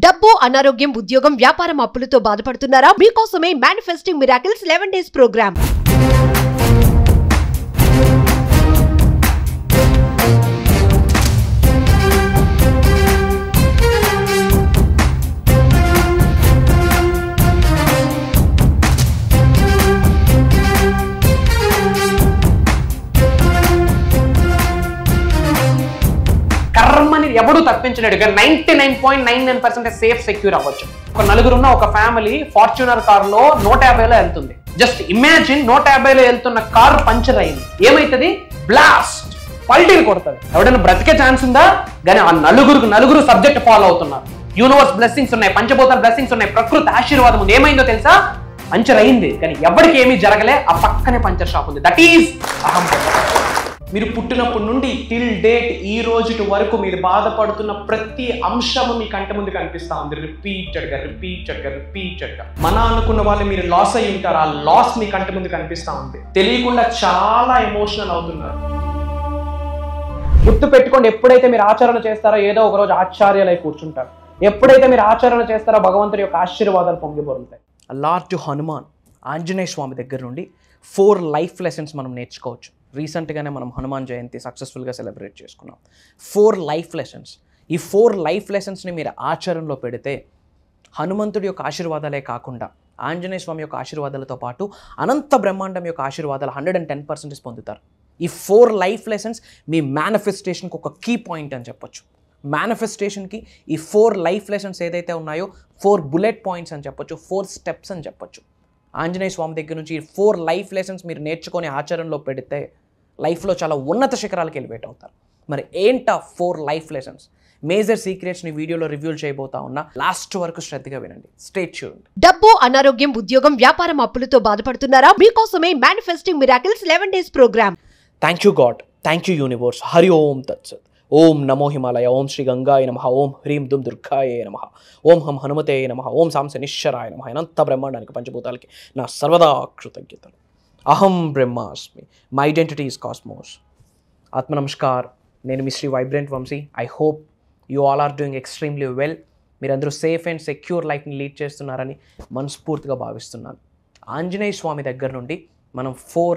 డబ్బు, అనారోగ్యం, ఉద్యోగం, వ్యాపారం, అప్పులతో బాధపడుతున్నారా? మీకోసమే మేనిఫెస్టింగ్ మిరాకిల్స్ 11 days ప్రోగ్రామ్. కర్మని ఎవడు తప్పించలేడుగా 99.99% సేఫ్ సెక్యూర్ అవ్వచ్చు. ఒక నలుగురున్న ఒక ఫ్యామిలీ ఫార్చ్యూనర్ కార్ లో 150లో వెళ్తుంది. జస్ట్ ఇమాజిన్ 150లో వెళ్తున్న కార్ పంచర్ అయింది. ఏమైతుంది? బ్లాస్ట్, పల్టీని కొడుతుంది. ఎవడైనా బ్రతికే ఛాన్స్ ఉందా? కానీ ఆ నలుగురు సబ్జెక్ట్ ఫాలో అవుతున్నారు. యూనివర్స్ బ్లెస్సింగ్స్ ఉన్నాయి, పంచభూతాల బ్లెస్సింగ్స్ ఉన్నాయి, ప్రకృతి ఆశీర్వాదం ఉంది. ఏమైందో తెలుసా? పంచర్ అయింది, కానీ ఎవరికి ఏమీ జరగలే. ఆ పక్కనే పంచర్ షాప్ ఉంది. దట్ ఈజ్ అహం. మీరు పుట్టినప్పటి నుండి టిల్ డేట్ ఈ రోజు వరకు మీరు బాధపడుతున్న ప్రతి అంశము మీ కంటి ముందు కనిపిస్తా ఉంది. రిపీటెడ్గా మన అనుకున్న వాళ్ళు మీరు లాస్ అయి ఉంటారు. ఆ లాస్ మీ కంటి ముందు కనిపిస్తా ఉంది. తెలియకుండా చాలా ఎమోషనల్ అవుతున్నారు. గుర్తు పెట్టుకోండి, ఎప్పుడైతే మీరు ఆచరణ చేస్తారో ఏదో ఒక రోజు ఆశ్చర్యాలై కూర్చుంటారు. ఎప్పుడైతే మీరు ఆచరణ చేస్తారో భగవంతుడి యొక్క ఆశీర్వాదాలు పొంగిపోతాయి. లార్డ్ హనుమాన్ ఆంజనేయ స్వామి దగ్గర నుండి 4 లైఫ్ లెసన్స్ మనం నేర్చుకోవచ్చు. రీసెంట్గానే మనం హనుమాన్ జయంతి సక్సెస్ఫుల్గా సెలబ్రేట్ చేసుకున్నాం. 4 లైఫ్ లెసన్స్. ఈ 4 లైఫ్ లెసన్స్ని మీరు ఆచరణలో పెడితే హనుమంతుడి యొక్క ఆశీర్వాదాలే కాకుండా ఆంజనేయ స్వామి యొక్క ఆశీర్వాదాలతో పాటు అనంత బ్రహ్మాండం యొక్క ఆశీర్వాదాలు 110% పొందుతారు. ఈ 4 లైఫ్ లెసన్స్ మీ మేనిఫెస్టేషన్కి ఒక కీ పాయింట్ అని చెప్పొచ్చు. మేనిఫెస్టేషన్కి ఈ 4 లైఫ్ లెసన్స్ ఏదైతే ఉన్నాయో 4 బుల్లెట్ పాయింట్స్ అని చెప్పొచ్చు, 4 స్టెప్స్ అని చెప్పొచ్చు. ఆంజనేయ స్వామి దగ్గర నుంచి ఈ 4 లైఫ్ లెసన్స్ మీరు నేర్చుకొని ఆచరణలో పెడితే లైఫ్లో చాలా ఉన్నత శిఖరాలకు ఎలివేట్ అవుతారు. మరి ఏంటా 4 లైఫ్ లెసన్స్? మేజర్ సీక్రెట్స్ని వీడియోలో రివ్యూ చేయబోతా ఉన్నా. లాస్ట్ వరకు శ్రద్ధగా వినండి. Stay tuned. డబ్బు, అనారోగ్యం, ఉద్యోగం, వ్యాపారం, అప్పులతో బాధపడుతున్నారా? మీకోసమే manifesting miracles 11 days programme. Thank you God, thank you universe. Hari ఓం తత్సత్. ఓం నమో హిమాలయ, ఓం శ్రీ గంగాయ నమః, ఓం హ్రీం దుమ్ దుర్గాయ నమః, ఓం హం హనుమతే నమః, ఓం సాం శనిశ్చరాయ నమః. అనంత బ్రహ్మాండానికి పంచభూతాలకి నా సర్వదా కృతజ్ఞతలు. అహం బ్రహ్మాస్మి, మై ఐడెంటిటీ ఈజ్ కాస్మోస్. ఆత్మ నమస్కార్, నేను మీ Shri vibrant Vamsi. I hope you all are doing extremely well. మీరందరూ సేఫ్ అండ్ సెక్యూర్ లైఫ్ని లీడ్ చేస్తున్నారని మనస్ఫూర్తిగా భావిస్తున్నాను. ఆంజనేయ స్వామి దగ్గర నుండి మనం 4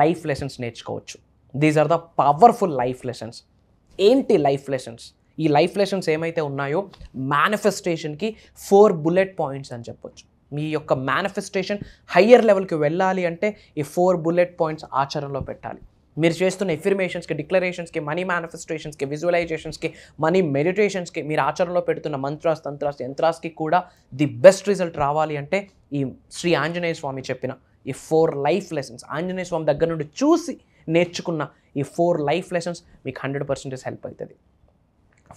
లైఫ్ లెసన్స్ నేర్చుకోవచ్చు. These are the powerful life lessons. ఏంటి లైఫ్ లెసన్స్? ఈ లైఫ్ లెసన్స్ ఏమైతే ఉన్నాయో మేనిఫెస్టేషన్కి 4 బుల్లెట్ పాయింట్స్ అని చెప్పొచ్చు. మీ యొక్క మేనిఫెస్టేషన్ హయ్యర్ లెవెల్కి వెళ్ళాలి అంటే ఈ 4 బుల్లెట్ పాయింట్స్ ఆచరణలో పెట్టాలి. మీరు చేస్తున్న ఎఫర్మేషన్స్కి, డిక్లరేషన్స్కి, మనీ మేనిఫెస్టేషన్స్కి, విజువలైజేషన్స్కి, మనీ మెడిటేషన్స్కి, మీరు ఆచరణలో పెడుతున్న మంత్రాస్, తంత్రాస్, యంత్రాస్కి కూడా ది బెస్ట్ రిజల్ట్ రావాలి అంటే ఈ శ్రీ ఆంజనేయ స్వామి చెప్పిన ఈ 4 లైఫ్ లెసన్స్, ఆంజనేయ స్వామి దగ్గర నుండి చూసి నేర్చుకున్న ఈ 4 లైఫ్ లెసన్స్ మీకు 100% హెల్ప్ అవుతుంది.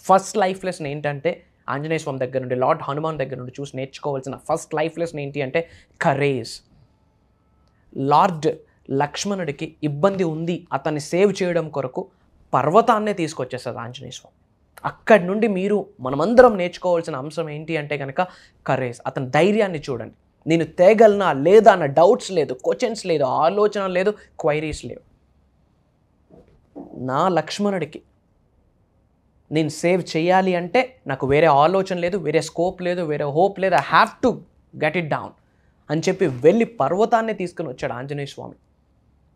ఫస్ట్ లైఫ్ లెసన్ ఏంటంటే ఆంజనేయ స్వామి దగ్గర నుండి, లార్డ్ హనుమాన్ దగ్గర నుండి చూసి నేర్చుకోవాల్సిన ఫస్ట్ లైఫ్ లెసన్ ఏంటి అంటే కరేజ్. లార్డ్ లక్ష్మణుడికి ఇబ్బంది ఉంది, అతన్ని సేవ్ చేయడం కొరకు పర్వతాన్నే తీసుకొచ్చేస్తారు ఆంజనేయ స్వామి. అక్కడి నుండి మీరు మనమందరం నేర్చుకోవాల్సిన అంశం ఏంటి అంటే కనుక కరేజ్. అతని ధైర్యాన్ని చూడండి. నేను తేగలనా లేదా అన్న డౌట్స్ లేదు, క్వశ్చన్స్ లేదు, ఆలోచన లేదు, క్వైరీస్ లేవు. నా లక్ష్మణుడికి నేను సేవ్ చేయాలి అంటే నాకు వేరే ఆలోచన లేదు, వేరే స్కోప్ లేదు, వేరే హోప్ లేదు. I have to get it down అని చెప్పి వెళ్ళి పర్వతాన్ని తీసుకుని వచ్చాడు ఆంజనేయ స్వామి.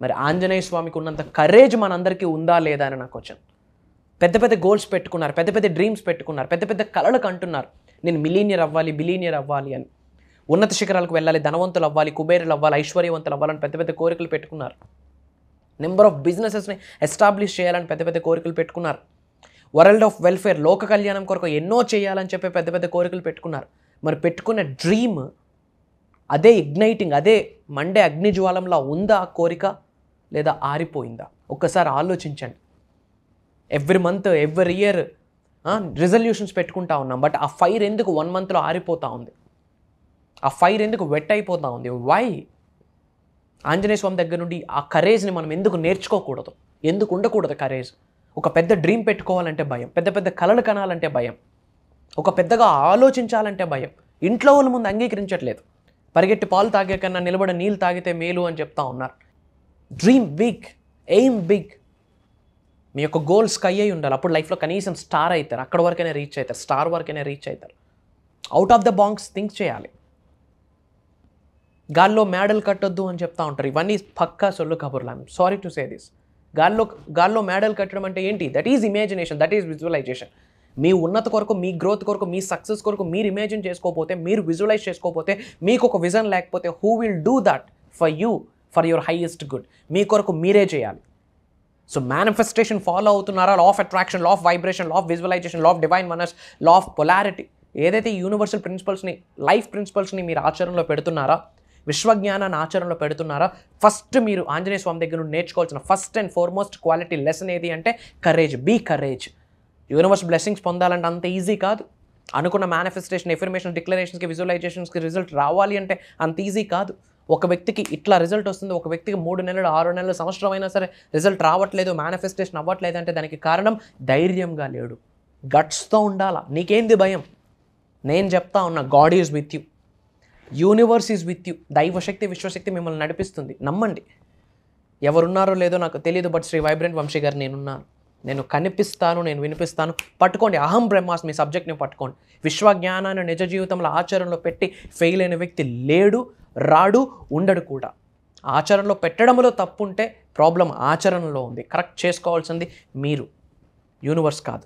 మరి ఆంజనేయ స్వామికి ఉన్నంత కరేజ్ మనందరికీ ఉందా లేదా అని నాకు వచ్చాను. పెద్ద పెద్ద గోల్స్ పెట్టుకున్నారు, పెద్ద పెద్ద డ్రీమ్స్ పెట్టుకున్నారు, పెద్ద పెద్ద కళలు కంటున్నారు. నేను మిలీనియర్ అవ్వాలి, బిలీనియర్ అవ్వాలి అని, ఉన్నత శిఖరాలకు వెళ్ళాలి, ధనవంతులు అవ్వాలి, కుబేరులు అవ్వాలి, ఐశ్వర్యవంతులు అవ్వాలని పెద్ద పెద్ద కోరికలు పెట్టుకున్నారు. నెంబర్ ఆఫ్ బిజినెసెస్ని ఎస్టాబ్లిష్ చేయాలని పెద్ద పెద్ద కోరికలు పెట్టుకున్నారు. వరల్డ్ ఆఫ్ వెల్ఫేర్, లోక కళ్యాణం కొరకు ఎన్నో చేయాలని చెప్పి పెద్ద పెద్ద కోరికలు పెట్టుకున్నారు. మరి పెట్టుకున్న డ్రీమ్ అదే ఇగ్నైటింగ్, అదే మండే అగ్నిజ్వాలంలా ఉందా ఆ కోరిక, లేదా ఆరిపోయిందా? ఒక్కసారి ఆలోచించండి. Every month, every year resolutions పెట్టుకుంటా ఉన్నాం. బట్ ఆ ఫైర్ ఎందుకు 1 monthలో ఆరిపోతూ ఉంది? ఆ ఫైర్ ఎందుకు వెట్ అయిపోతూ ఉంది? వై? ఆంజనేయ స్వామి దగ్గర నుండి ఆ కరేజ్ని మనం ఎందుకు నేర్చుకోకూడదు? ఎందుకు ఉండకూడదు కరేజ్? ఒక పెద్ద డ్రీమ్ పెట్టుకోవాలంటే భయం, పెద్ద పెద్ద కలలు కనాలంటే భయం, ఒక పెద్దగా ఆలోచించాలంటే భయం. ఇంట్లో వాళ్ళ ముందు అంగీకరించట్లేదు. పరిగెట్టి పాలు తాగే కన్నా నిలబడి నీళ్ళు తాగితే మేలు అని చెప్తా ఉన్నారు. Dream big, aim big. మీ యొక్క గోల్ స్కై అయి ఉండాలి. అప్పుడు లైఫ్లో కనీసం స్టార్ అవుతారు. అక్కడ వరకైనా రీచ్ అవుతారు, స్టార్ వరకైనా రీచ్ అవుతారు. Out of the box think చేయాలి. గాల్లో మేడలు కట్టొద్దు అని చెప్తా ఉంటారు. ఇవన్నీ పక్కా సొల్లు కబుర్లు. I'm sorry to say this. గాల్లో మేడలు కట్టడం అంటే ఏంటి? That is imagination, that is visualisation. మీ ఉన్నత కొరకు, మీ గ్రోత్ కొరకు, మీ సక్సెస్ కొరకు మీరు ఇమాజిన్ చేసుకోకపోతే, మీరు విజువలైజ్ చేసుకోకపోతే, మీకు ఒక విజన్ లేకపోతే, who will do that for you, for your highest good? మీ కొరకు మీరే చేయాలి. సో మేనిఫెస్టేషన్ ఫాలో అవుతున్నారా? Law of attraction, law of vibration, law of visualisation, law of divine మనస్, లా ఆఫ్ పొలారిటీ, ఏదైతే యూనివర్సల్ ప్రిన్సిపల్స్ని, లైఫ్ ప్రిన్సిపల్స్ని మీరు ఆచరణలో పెడుతున్నారా? విశ్వజ్ఞానాన్ని ఆచరణలో పెడుతున్నారా? ఫస్ట్ మీరు ఆంజనేయ స్వామి దగ్గర నుండి నేర్చుకోవాల్సిన first and foremost quality lesson ఏది అంటే courage. Be courage. Universe blessings పొందాలంటే అంత ఈజీ కాదు. అనుకున్న మేనిఫెస్టేషన్, ఎఫర్మేషన్, డిక్లరేషన్స్కి, విజువలైజేషన్స్కి రిజల్ట్ రావాలి అంటే అంత ఈజీ కాదు. ఒక వ్యక్తికి ఇట్లా రిజల్ట్ వస్తుంది, ఒక వ్యక్తికి 3 నెలలు, 6 నెలలు, సంవత్సరం అయినా సరే రిజల్ట్ రావట్లేదు, మేనిఫెస్టేషన్ అవ్వట్లేదు అంటే దానికి కారణం ధైర్యంగా లేడు. గట్స్తో ఉండాలా. నీకేంది భయం? నేను చెప్తా ఉన్నా, God is with you, universe is with you. దైవశక్తి, విశ్వశక్తి మిమ్మల్ని నడిపిస్తుంది. నమ్మండి. ఎవరున్నారో లేదో నాకు తెలియదు, బట్ శ్రీ వైబ్రెంట్ వంశీ గారు నేనున్నాను, నేను కనిపిస్తాను, నేను వినిపిస్తాను. పట్టుకోండి. అహం బ్రహ్మాస్మి మీ సబ్జెక్ట్ని పట్టుకోండి. విశ్వజ్ఞానాన్ని నిజ జీవితంలో ఆచరణలో పెట్టి ఫెయిల్ అయిన వ్యక్తి లేడు, రాడు, ఉండడు కూడా. ఆచరణలో పెట్టడంలో తప్పు ఉంటే ప్రాబ్లం ఆచరణలో ఉంది. కరెక్ట్ చేసుకోవాల్సింది మీరు, యూనివర్స్ కాదు.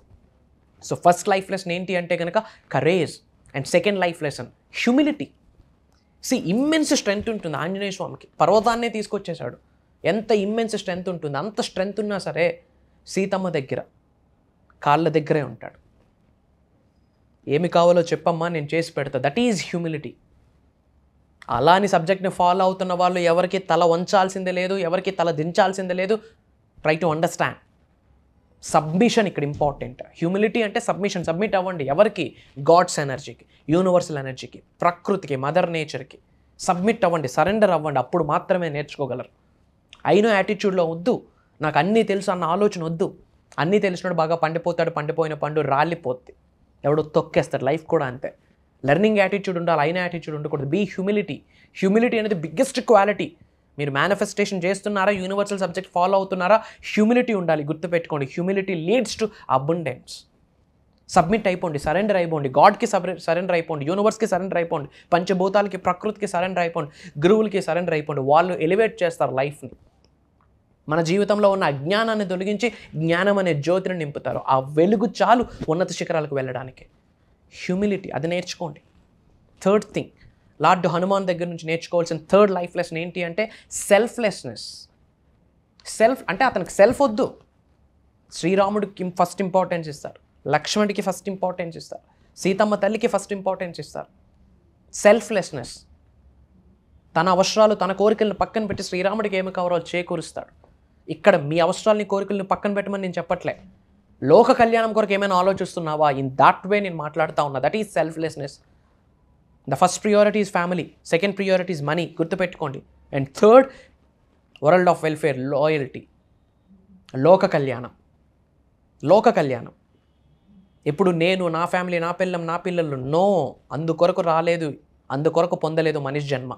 సో ఫస్ట్ లైఫ్ లెసన్ ఏంటి అంటే కనుక courage. And second life lesson humility. Immense strength ఉంటుంది ఆంజనేయ స్వామికి. పర్వతాన్నే తీసుకొచ్చేశాడు. ఎంత ఇమ్మెన్స్ స్ట్రెంగ్త్ ఉంటుంది. అంత స్ట్రెంగ్త్ ఉన్నా సరే సీతమ్మ దగ్గర, కాళ్ళ దగ్గరే ఉంటాడు. ఏమి కావాలో చెప్పమ్మా, నేను చేసి పెడతా. That is humility. అలాని సబ్జెక్ట్ని ఫాలో అవుతున్న వాళ్ళు ఎవరికి తల వంచాల్సిందే లేదు, ఎవరికి తల దించాల్సిందే లేదు. Try to understand. సబ్మిషన్ ఇక్కడ ఇంపార్టెంట్. హ్యూమిలిటీ అంటే సబ్మిషన్. సబ్మిట్ అవ్వండి. ఎవరికి? గాడ్స్ ఎనర్జీకి, యూనివర్సల్ ఎనర్జీకి, ప్రకృతికి, మదర్ నేచర్కి సబ్మిట్ అవ్వండి, సరెండర్ అవ్వండి. అప్పుడు మాత్రమే నేర్చుకోగలరు. అయినో యాటిట్యూడ్లో వద్దు, నాకు అన్నీ తెలుసు అన్న ఆలోచన వద్దు. అన్నీ తెలిసినప్పుడు బాగా పండిపోతాడు, పండిపోయిన పండు రాలిపోద్ది, ఎవడో తొక్కేస్తాడు. లైఫ్ కూడా అంతే. లెర్నింగ్ యాటిట్యూడ్ ఉండాలి, అయిన యాటిట్యూడ్ ఉండకూడదు. Be humility. హ్యూమిలిటీ అనేది బిగ్గెస్ట్ క్వాలిటీ. మీరు మేనిఫెస్టేషన్ చేస్తున్నారా, యూనివర్సల్ సబ్జెక్ట్ ఫాలో అవుతున్నారా, హ్యూమిలిటీ ఉండాలి. గుర్తుపెట్టుకోండి, humility leads to abundance. Submit అయిపోండి, సరెండర్ అయిపోండి. గాడ్కి సరెండర్ అయిపోండి, యూనివర్స్కి సరెండర్ అయిపోండి, పంచభూతాలకి, ప్రకృతికి సరెండర్ అయిపోండి, గురువులకి సరెండర్ అయిపోండి. వాళ్ళు ఎలివేట్ చేస్తారు లైఫ్ని. మన జీవితంలో ఉన్న అజ్ఞానాన్ని తొలగించి జ్ఞానం అనే జ్యోతిని నింపుతారు. ఆ వెలుగు చాలు ఉన్నత శిఖరాలకు వెళ్ళడానికి. హ్యూమిలిటీ, అది నేర్చుకోండి. థర్డ్ థింగ్, లార్డ్ హనుమాన్ దగ్గర నుంచి నేర్చుకోవాల్సిన థర్డ్ లైఫ్ లెసన్ ఏంటి అంటే సెల్ఫ్లెస్నెస్. సెల్ఫ్ అంటే అతనికి సెల్ఫ్ వద్దు. శ్రీరాముడికి ఫస్ట్ ఇంపార్టెన్స్ ఇస్తారు, లక్ష్మణుడికి ఫస్ట్ ఇంపార్టెన్స్ ఇస్తారు, సీతమ్మ తల్లికి ఫస్ట్ ఇంపార్టెన్స్ ఇస్తారు. సెల్ఫ్లెస్నెస్. తన అవసరాలు, తన కోరికలను పక్కన పెట్టి శ్రీరాముడికి ఏమి కావాలో చేకూరుస్తాడు. ఇక్కడ మీ అవసరాలని, కోరికలను పక్కన పెట్టమని నేను చెప్పట్లే. లోక కళ్యాణం కొరకు ఏమైనా ఆలోచిస్తున్నావా? ఇన్ దాట్ వే నేను మాట్లాడుతూ ఉన్నా. That is selflessness. The first priority is family, second priority is money. గుర్తుపెట్టుకోండి. And third, world of welfare, loyalty, లోక కళ్యాణం. లోక కళ్యాణం ఎప్పుడు నేను, నా ఫ్యామిలీ, నా పిల్లం, నా పిల్లలు, నో, అందుకొరకు రాలేదు, అందుకొరకు పొందలేదు మనిషి జన్మ.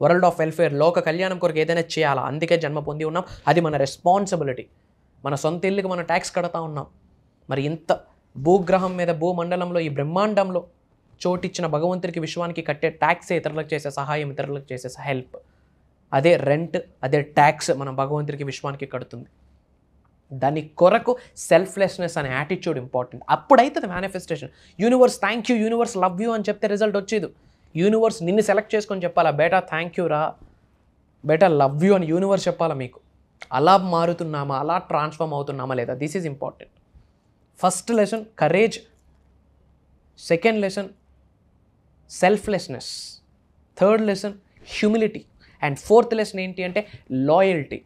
వరల్డ్ ఆఫ్ వెల్ఫేర్, లోక కళ్యాణం కొరకు ఏదైనా చేయాలా, అందుకే జన్మ పొంది ఉన్నాం. అది మన రెస్పాన్సిబిలిటీ. మన సొంత ఇల్లుకి మనం ట్యాక్స్ కడతా ఉన్నాం. మరి ఇంత భూగ్రహం మీద, భూమండలంలో, ఈ బ్రహ్మాండంలో చోటిచ్చిన భగవంతుడికి, విశ్వానికి కట్టే ట్యాక్సే ఇతరులకు చేసే సహాయం, ఇతరులకు చేసే హెల్ప్. అదే రెంట్, అదే ట్యాక్స్ మనం భగవంతుడికి, విశ్వానికి కడుతుంది. దాని కొరకు సెల్ఫ్లెస్నెస్ అనే యాటిట్యూడ్ ఇంపార్టెంట్. అప్పుడైతే manifestation. Universe thank you, universe love you అని చెప్తే రిజల్ట్ వచ్చేది. యూనివర్స్ నిన్ను సెలెక్ట్ చేసుకొని చెప్పాలా, బేటా థ్యాంక్ యూ రా, బేటా లవ్ యూ అని యూనివర్స్ చెప్పాలా మీకు. అలా మారుతున్నామా, అలా ట్రాన్స్ఫార్మ్ అవుతున్నామా లేదా? This is important. First lesson courage, second lesson selflessness, third lesson humility, and fourth lesson ఏంటి అంటే లాయల్టీ.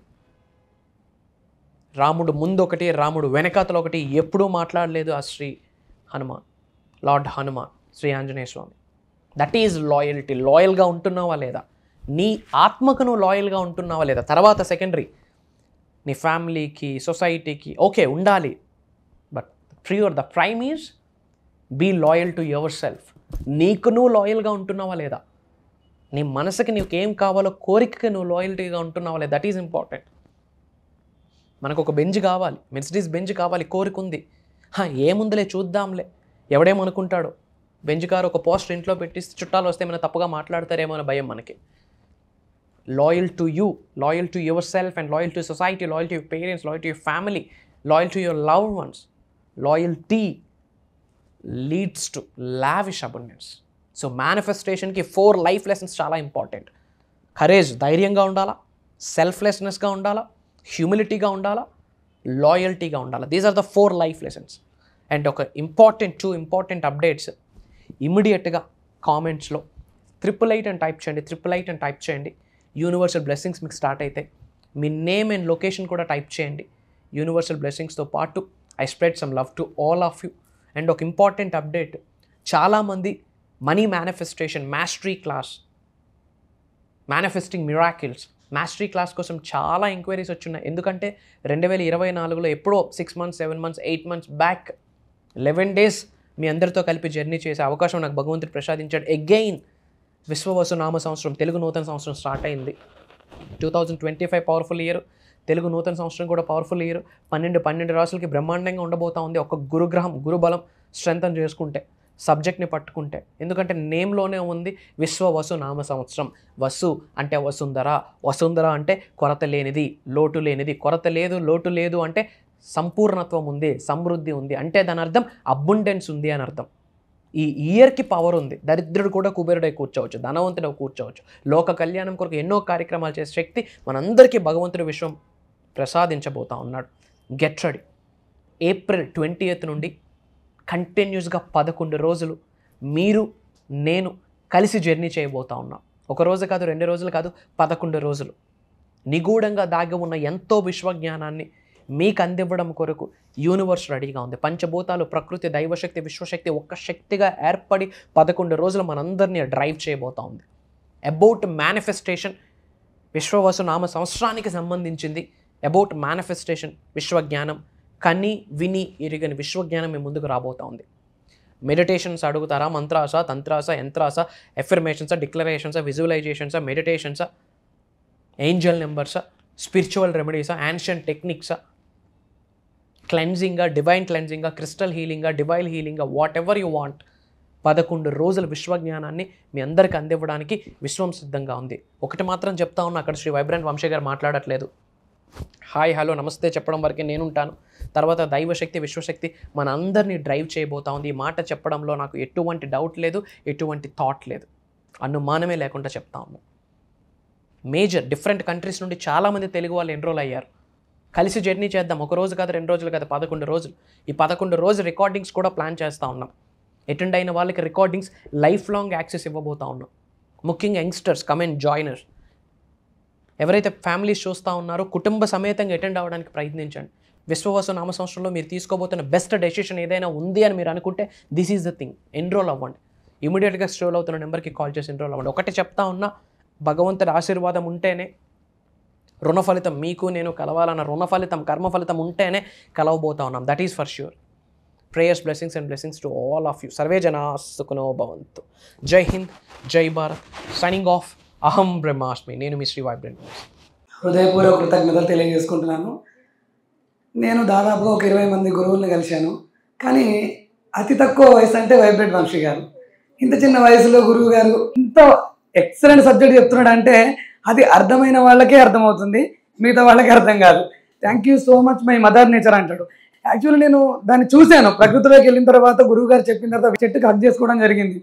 రాముడు ముందు ఒకటి, రాముడు వెనకాతలు ఒకటి. ఎప్పుడూ మాట్లాడలేదు ఆ Shri Hanuman, lord Hanuman, Shri Anjaneya Swami. That is loyalty. లాయల్గా ఉంటున్నావా లేదా? నీ ఆత్మకు నువ్వు లాయల్గా ఉంటున్నావా లేదా? తర్వాత సెకండరీ, నీ ఫ్యామిలీకి, సొసైటీకి ఓకే ఉండాలి. But the prime is be loyal to yourself. నీకు నువ్వు లాయల్గా ఉంటున్నావా లేదా? నీ మనసుకి నీకు ఏం కావాలో, కోరికకి నువ్వు లాయల్టీగా ఉంటున్నావా లేదా? That is important. మనకు ఒక బెంచ్ కావాలి, మెర్సిడీస్ బెంచ్ కావాలి, కోరిక ఉంది. ఏముందిలే చూద్దాంలే, ఎవడేమనుకుంటాడో. బెంజ్ కారు ఒక పోస్టర్ ఇంట్లో పెట్టిస్తే చుట్టాలు వస్తే ఏమైనా తప్పుగా మాట్లాడతారేమో అనే భయం మనకి. Loyal to you, loyal to yourself and loyal to society, loyal to your parents, loyal to your family, loyal to your loved ones. Loyalty leads to lavish abundance. So మేనిఫెస్టేషన్కి 4 life lessons చాలా important. Courage, ధైర్యంగా ఉండాలా, సెల్ఫ్లెస్నెస్గా ఉండాలా, హ్యూమిలిటీగా ఉండాలా, లాయల్టీగా ఉండాలా. These are the 4 life lessons. And ఒక 2 ఇంపార్టెంట్ అప్డేట్స్ ఇమ్మీడియట్గా కామెంట్స్లో 888 అని టైప్ చేయండి, 888 అని టైప్ చేయండి. యూనివర్సల్ బ్లెస్సింగ్స్ మీకు స్టార్ట్ అయితే మీ నేమ్ అండ్ లొకేషన్ కూడా టైప్ చేయండి. యూనివర్సల్ బ్లెస్సింగ్స్తో పాటు I spread some love to all of you. And ఒక ఇంపార్టెంట్ అప్డేట్, చాలామంది money manifestation mastery class, manifesting miracles mastery class కోసం చాలా ఎంక్వైరీస్ వచ్చున్నాయి. ఎందుకంటే 2024లో ఎప్పుడో 6 months, 7 months, 8 months back 11 days మీ అందరితో కలిపి జర్నీ చేసే అవకాశం నాకు భగవంతుడు ప్రసాదించాడు. అగైన్ విశ్వవసు నామ సంవత్సరం, తెలుగు నూతన సంవత్సరం స్టార్ట్ అయింది. 2025 పవర్ఫుల్ ఇయర్, తెలుగు నూతన సంవత్సరం కూడా పవర్ఫుల్ ఇయర్. 12 రాసులకి బ్రహ్మాండంగా ఉండబోతా ఉంది. ఒక గురుగ్రహం, గురుబలం స్ట్రెంథన్ చేసుకుంటే, సబ్జెక్ట్ని పట్టుకుంటే. ఎందుకంటే నేమ్లోనే ఉంది విశ్వవసు నామ సంవత్సరం. వసు అంటే వసుంధర, వసుంధర అంటే కొరత లేనిది, లోటు లేనిది. కొరత లేదు, లోటు లేదు అంటే సంపూర్ణత్వం ఉంది, సమృద్ధి ఉంది, అంటే దాని అర్థం అబుండెన్స్ ఉంది అని అర్థం. ఈ ఇయర్కి పవర్ ఉంది. దరిద్రుడు కూడా కుబేరుడై కూర్చోవచ్చు, ధనవంతుడు కూర్చోవచ్చు. లోక కళ్యాణం కొరకు ఎన్నో కార్యక్రమాలు చేసే శక్తి మనందరికీ భగవంతుడి విశ్వం ప్రసాదించబోతా ఉన్నాడు. Get ready. April 20th నుండి కంటిన్యూస్గా 11 రోజులు మీరు నేను కలిసి జర్నీ చేయబోతా ఉన్నాం. 1 రోజు కాదు, 2 రోజులు కాదు, 11 రోజులు. నిగూఢంగా దాగి ఉన్న ఎంతో విశ్వజ్ఞానాన్ని మీకు అందివ్వడం కొరకు యూనివర్స్ రెడీగా ఉంది. పంచభూతాలు, ప్రకృతి, దైవశక్తి, విశ్వశక్తి ఒక్క శక్తిగా ఏర్పడి 11 రోజులు మనందరినీ డ్రైవ్ చేయబోతా ఉంది. అబౌట్ మేనిఫెస్టేషన్, విశ్వవసు నామ సంవత్సరానికి సంబంధించింది. అబౌట్ మేనిఫెస్టేషన్, విశ్వజ్ఞానం, కని విని ఎరుగని విశ్వజ్ఞానం మీ ముందుకు రాబోతా ఉంది. మెడిటేషన్స్ అడుగుతారా? మంత్రాస, తంత్రాస, యంత్రాస, ఎఫర్మేషన్సా, డిక్లరేషన్సా, విజువలైజేషన్సా, మెడిటేషన్సా, ఏంజల్ నెంబర్సా, స్పిరిచువల్ రెమెడీసా, యాన్షియంట్ టెక్నిక్సా, క్లెన్జింగా, డివైన్ క్లెన్జింగా, క్రిస్టల్ హీలింగా, డివైన్ హీలింగా, వాట్ ఎవర్ యూ వాంట్. 11 రోజుల విశ్వజ్ఞానాన్ని మీ అందరికీ అందివ్వడానికి విశ్వం సిద్ధంగా ఉంది. ఒకటి మాత్రం చెప్తా ఉన్నా, అక్కడ శ్రీ వైబ్రెంట్ వంశీ గారు మాట్లాడట్లేదు. హాయ్, హలో, నమస్తే చెప్పడం వరకే నేను ఉంటాను. తర్వాత దైవశక్తి, విశ్వశక్తి మన అందరినీ డ్రైవ్ చేయబోతా ఉంది. ఈ మాట చెప్పడంలో నాకు ఎటువంటి డౌట్ లేదు, ఎటువంటి థాట్ లేదు, అనుమానమే లేకుండా చెప్తా ఉన్నాను. మేజర్ డిఫరెంట్ కంట్రీస్ నుండి చాలామంది తెలుగు వాళ్ళు ఎన్రోల్ అయ్యారు. కలిసి జర్నీ చేద్దాం. 1 రోజు కాదు, 2 రోజులు కాదు, 11 రోజులు. ఈ 11 రోజు రికార్డింగ్స్ కూడా ప్లాన్ చేస్తూ ఉన్నాం. అటెండ్ అయిన వాళ్ళకి రికార్డింగ్స్ లైఫ్ లాంగ్ యాక్సెస్ ఇవ్వబోతా ఉన్నాం. ముఖ్యంగా యంగ్స్టర్స్ కమ్ అండ్ జాయినర్స్, ఎవరైతే ఫ్యామిలీస్ చూస్తూ ఉన్నారో కుటుంబ సమేతంగా అటెండ్ అవ్వడానికి ప్రయత్నించండి. విశ్వవసు నామ సంవత్సరంలో మీరు తీసుకోబోతున్న బెస్ట్ డెసిషన్ ఏదైనా ఉంది అని మీరు అనుకుంటే this is the thing. Enrol అవ్వండి. ఇమీడియట్గా స్ట్రోల్ అవుతున్న నెంబర్కి కాల్ చేసి ఎన్రోల్ అవ్వండి. ఒకటి చెప్తా ఉన్నా, భగవంతుడి ఆశీర్వాదం ఉంటేనే రుణ ఫలితం, మీకు నేను కలవాలన్న రుణ ఫలితం, కర్మ ఫలితం ఉంటేనే కలవబోతా ఉన్నాం. That is for sure. Prayers, blessings and blessings to all of you. Survey జనా సుఖినో భవంతు. జై హింద్, జై భారత్. Signing off. అహం బ్రహ్మాస్మి. నేను మీ శ్రీ వైబ్రెంట్. హృదయపూర్వక కృతజ్ఞతలు తెలియజేసుకుంటున్నాను. నేను దాదాపుగా ఒక 20 మంది గురువుల్ని కలిశాను. కానీ అతి తక్కువ వయసు అంటే వైబ్రెంట్ వంశీ గారు. ఇంత చిన్న వయసులో గురువు గారు ఇంత ఎక్సలెంట్ సబ్జెక్ట్ చెప్తున్నాడు అంటే అది అర్థమైన వాళ్ళకే అర్థమవుతుంది, మిగతా వాళ్ళకి అర్థం కాదు. Thank you so much my mother nature అంటాడు. యాక్చువల్లీ నేను దాన్ని చూశాను. ప్రకృతిలోకి వెళ్ళిన తర్వాత గురువు గారు చెప్పిన తర్వాత చెట్టుకి హక్ చేసుకోవడం జరిగింది.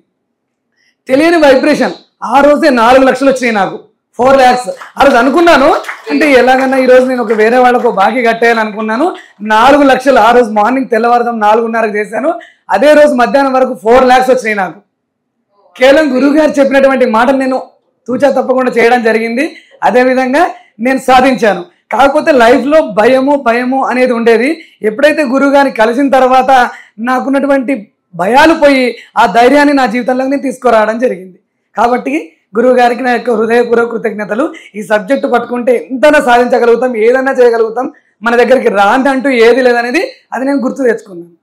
తెలియని వైబ్రేషన్. ఆ రోజే 4 లక్షలు వచ్చినాయి నాకు, 4 lakhs. ఆ రోజు అనుకున్నాను, అంటే ఎలాగన్నా ఈరోజు నేను ఒక వేరే వాళ్ళకు బాకీ కట్టేయాలని అనుకున్నాను. 4 లక్షలు ఆ రోజు మార్నింగ్ తెల్లవారుదాం 4:30 చేశాను. అదే రోజు మధ్యాహ్నం వరకు 4 lakhs వచ్చినాయి నాకు. కేవలం గురువు గారు చెప్పినటువంటి మాటలు నేను తూచా తప్పకుండా చేయడం జరిగింది. అదేవిధంగా నేను సాధించాను. కాకపోతే లైఫ్లో భయము అనేది ఉండేది. ఎప్పుడైతే గురువు గారిని కలిసిన తర్వాత నాకున్నటువంటి భయాలు పోయి ఆ ధైర్యాన్ని నా జీవితంలోకి నేను తీసుకురావడం జరిగింది. కాబట్టి గురువు గారికి నా యొక్క హృదయపూర్వక కృతజ్ఞతలు. ఈ సబ్జెక్టు పట్టుకుంటే ఎంతైనా సాధించగలుగుతాం, ఏదైనా చేయగలుగుతాం. మన దగ్గరికి రాంది అంటూ ఏది లేదనేది అది నేను గుర్తు తెచ్చుకున్నాను.